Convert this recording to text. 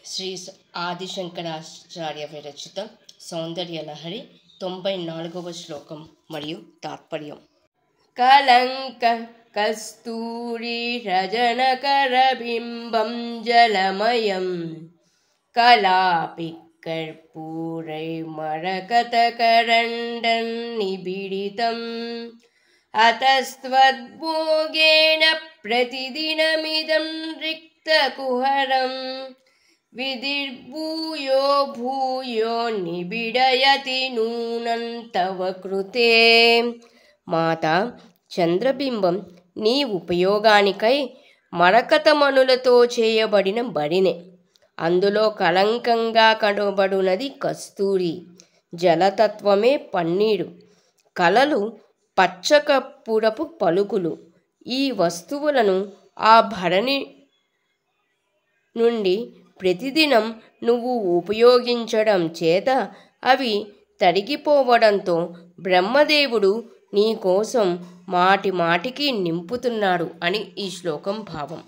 శ్రీ ఆదిశంకరాచార్య విరచిత సౌందర్యలహరి 94వ శ్లోకం మరియు తాత్పర్యం. కలంక కస్తూరి రజనకరబింబం జలమయం కలాపి కర్పూరై మరకతకరండం నిబిడితం అతస్త్వద్భోగేన ప్రతిదినమిదం రిక్తకుహరం విధిర్భూయో భూయో నిబిడయతి నూనం తవ కృతే. మాత, చంద్రబింబం నీ ఉపయోగానికై మరకతమణులతో చేయబడిన బడినె. అందులో కలంకంగా కనబడునది కస్తూరి, జలతత్వమే పన్నీరు, కలలు పచ్చకర్పూరపు పలుకులు. ఈ వస్తువులను ఆ భరణి నుండి ప్రతిదినం నువ్వు ఉపయోగించడం చేత అవి తరిగిపోవడంతో బ్రహ్మదేవుడు నీ కోసం మాటి మాటికి నింపుతున్నాడు అని ఈ శ్లోకం భావం.